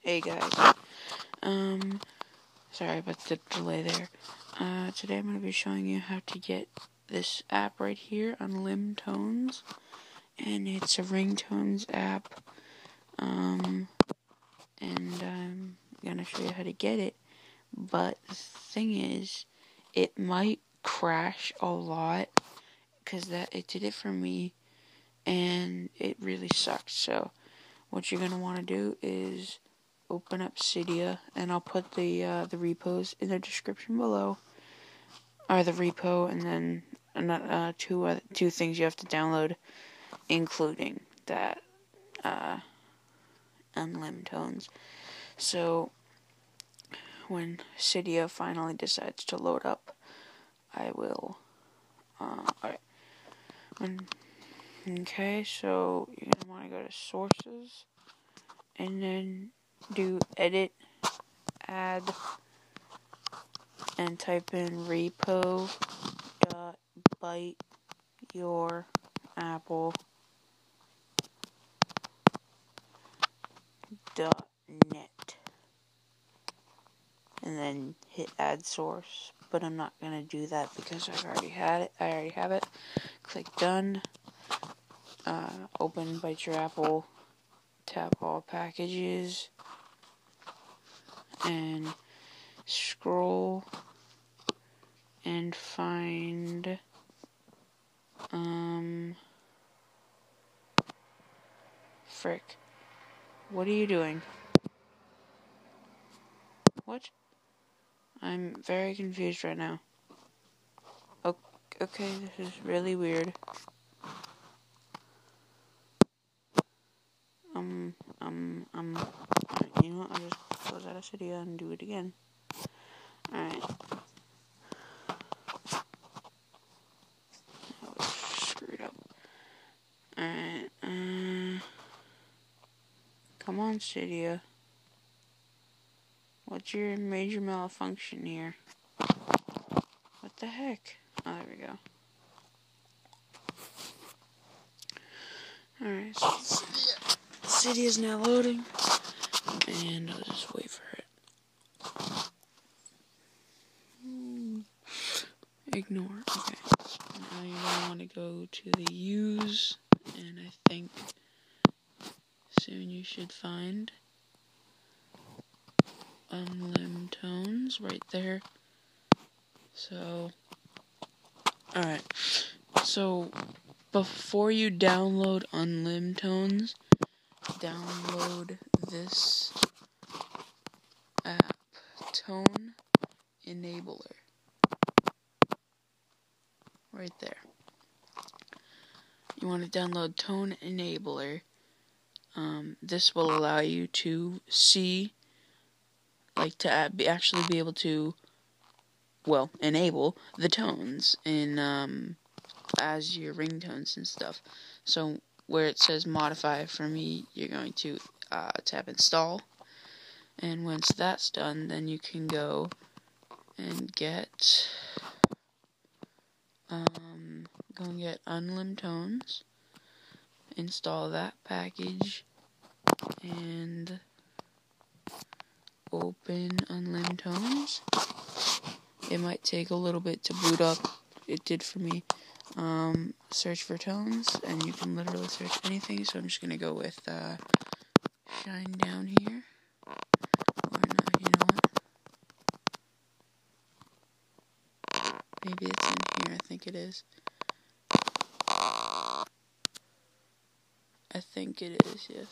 Hey guys, sorry about the delay there. Today I'm going to be showing you how to get this app right here on ringtones, and it's a ringtones app, and I'm going to show you how to get it, but the thing is, it might crash a lot, because it did it for me, and it really sucks. So what you're going to want to do is open up Cydia, and I'll put the repos in the description below, or the repo, and then two things you have to download, including that ringtones. So when Cydia finally decides to load up, I will. Alright. Okay, so you're gonna want to go to sources, and then do edit, add, and type in repo.biteyourapple.net, and then hit add source. But I'm not gonna do that because I already have it. Click done. Open Bite Your Apple. Tap all packages, and scroll and find frick. What are you doing? What? I'm very confused right now. Okay, this is really weird. You know what? I'll just close out of Cydia and do it again. Alright. That was screwed up. Alright, come on, Cydia. What's your major malfunction here? What the heck? Oh, there we go. Alright, so Cydia is now loading, and I'll just wait for it. Ignore. Okay. Now you're going to want to go to the use, and I think soon you should find ringtones right there. So, alright. So, before you download ringtones, download this app, Tone Enabler. Right there. You want to download Tone Enabler. This will allow you to see, actually be able to, enable the tones in, as your ringtones and stuff. So where it says modify, for me, you're going to tap install, and once that's done, then you can go and get ringtones, install that package, and open ringtones. It might take a little bit to boot up. It did for me. Search for tones, and you can literally search anything, so I'm just gonna go with shine down here, or no, you know what, maybe it's in here. I think it is. I think it is, yes.